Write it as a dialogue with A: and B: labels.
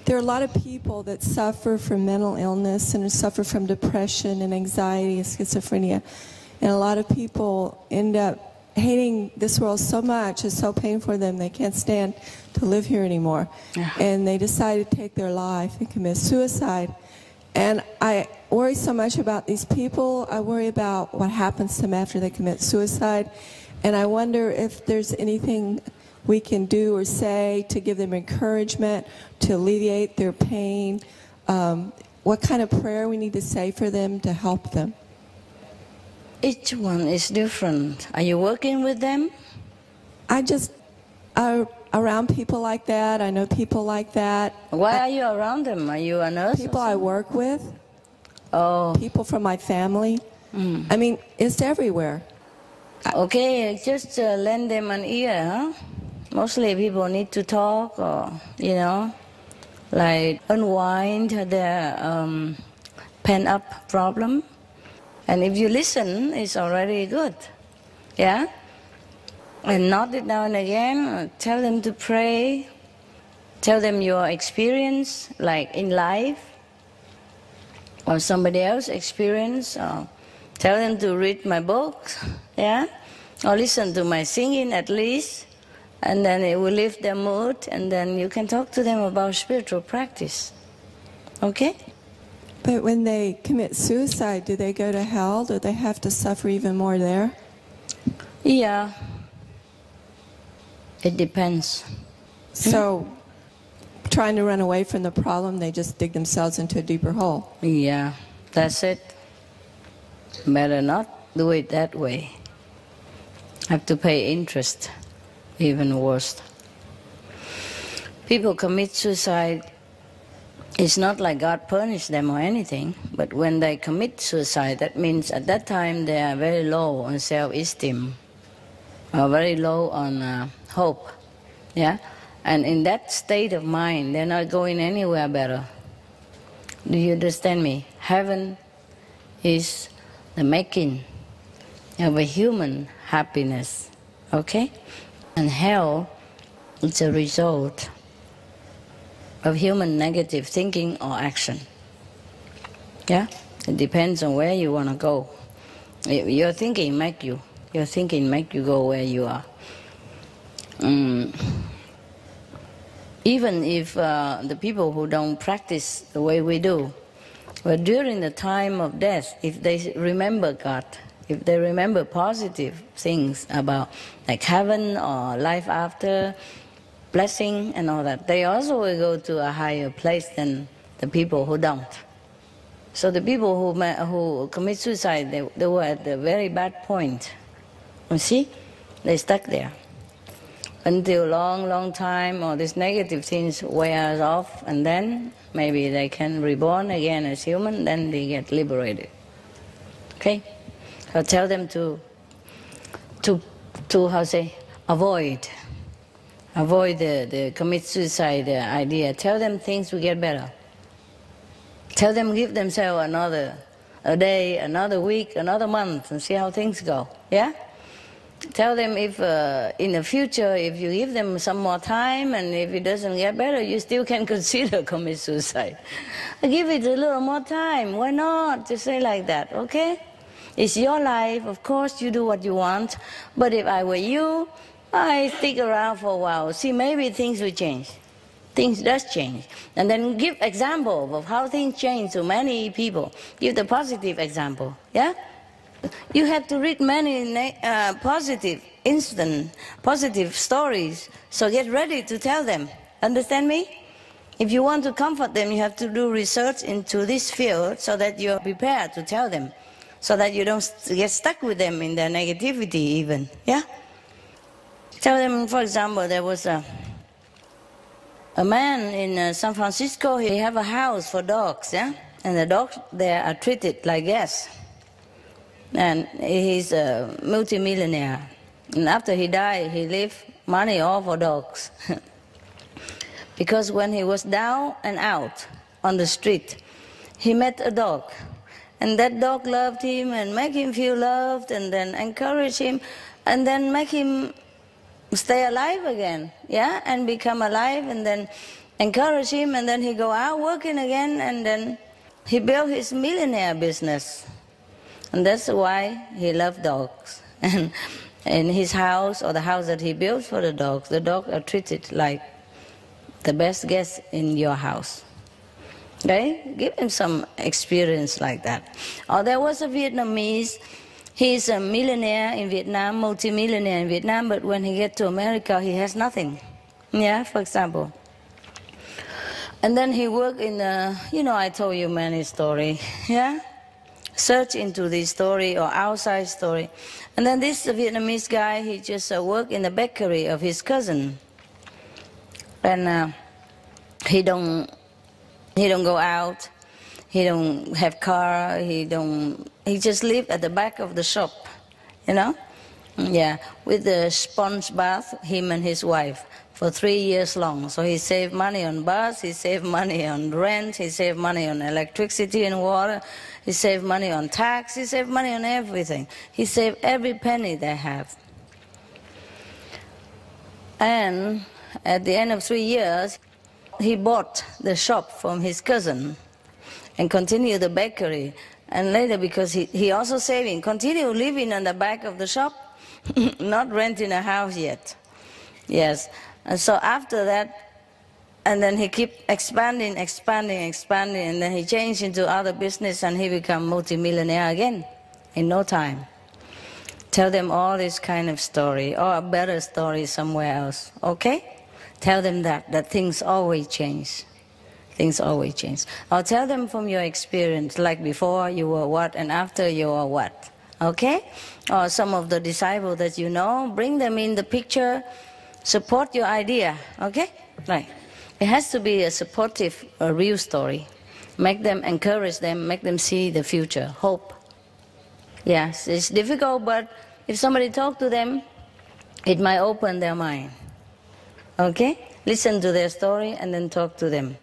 A: there are a lot of people that suffer from mental illness and suffer from depression and anxiety and schizophrenia. And a lot of people end up hating this world so much, it's so painful for them, they can't stand to live here anymore. And they decide to take their life and commit suicide. And I worry so much about these people. I worry about what happens to them after they commit suicide. And I wonder if there's anything we can do or say to give them encouragement, to alleviate their pain. What kind of prayer we need to say for them to help them.
B: Each one is different. Are you working with them?
A: I just around people like that. I know people like that.
B: Why are you around them? Are you a nurse?
A: People I work with.
B: Oh.
A: People from my family. I mean, it's everywhere.
B: Okay, just lend them an ear, huh? Mostly people need to talk or, you know, like unwind their pent-up problem. And if you listen, it's already good, yeah? And nod it now and again, tell them to pray, tell them your experience, like in life, or somebody else's experience, or tell them to read my books, yeah? Or listen to my singing at least, and then it will lift their mood, and then you can talk to them about spiritual practice, okay?
A: But when they commit suicide, do they go to hell? Do they have to suffer even more there?
B: Yeah. It depends.
A: So, trying to run away from the problem, they just dig themselves into a deeper hole.
B: Yeah, that's it. Better not do it that way. Have to pay interest, even worse. People commit suicide. It's not like God punished them or anything, but when they commit suicide, that means at that time they are very low on self-esteem, or very low on hope, yeah? And in that state of mind, they're not going anywhere better. Do you understand me? Heaven is the making of a human happiness, okay? And hell is a result of human negative thinking or action. Yeah? It depends on where you want to go. Your thinking make you go where you are. Even if the people who don't practice the way we do, but during the time of death, if they remember God, if they remember positive things about like heaven or life after, blessing and all that, they also will go to a higher place than the people who don't. So the people who commit suicide, they were at a very bad point. You see, they stuck there until long time, or these negative things wears off, and then maybe they can reborn again as human. Then they get liberated. Okay, so tell them to how say avoid the commit suicide idea. Tell them things will get better. Tell them give themselves a day, another week, another month, and see how things go. Yeah? Tell them if in the future, if you give them some more time, and if it doesn't get better, you still can consider commit suicide. Give it a little more time. Why not? Just say like that, okay? It's your life. Of course, you do what you want. But if I were you, I stick around for a while. See, maybe things will change. Things does change. And then give example of how things change to many people. Give the positive example, yeah? You have to read many positive stories, so get ready to tell them. Understand me? If you want to comfort them, you have to do research into this field so that you're prepared to tell them, so that you don't get stuck with them in their negativity even, yeah? Tell them, for example, there was a man in San Francisco. He have a house for dogs, yeah? And the dogs there are treated like guests. And he's a multimillionaire. And after he died, he left money all for dogs. Because when he was down and out on the street, he met a dog. And that dog loved him and make him feel loved, and then encourage him, and then make him stay alive again, yeah, and become alive, and then encourage him, and then he go out working again, and then he built his millionaire business. And that's why he loved dogs. And in his house, or the house that he built for the dogs are treated like the best guest in your house. Okay? Give him some experience like that. Or there was a Vietnamese, he's a millionaire in Vietnam, multi-millionaire in Vietnam, but when he gets to America, he has nothing. Yeah, for example. And then he worked in I told you many story, yeah? Search into this story or outside story. And then this Vietnamese guy, he just worked in the bakery of his cousin. And he don't go out, he don't have car, he just live at the back of the shop, you know? Yeah, with the sponge bath, him and his wife, for 3 years long. So he saved money on bus, he saved money on rent, he saved money on electricity and water, he saved money on tax, he saved money on everything. He saved every penny they have. And at the end of 3 years, he bought the shop from his cousin and continued the bakery. And later, because he also saving, continue living on the back of the shop, not renting a house yet. Yes. And so after that, and then he keep expanding, and then he changed into other business, and he become multi-millionaire again in no time. Tell them all this kind of story, or a better story somewhere else, okay? Tell them that things always change. Things always change. Or tell them from your experience, like before you were what, and after you are what, okay? Or some of the disciples that you know, bring them in the picture, support your idea, okay? Right. It has to be a supportive, a real story. Make them, encourage them, make them see the future, hope. Yes, it's difficult, but if somebody talk to them, it might open their mind. Okay? Listen to their story and then talk to them.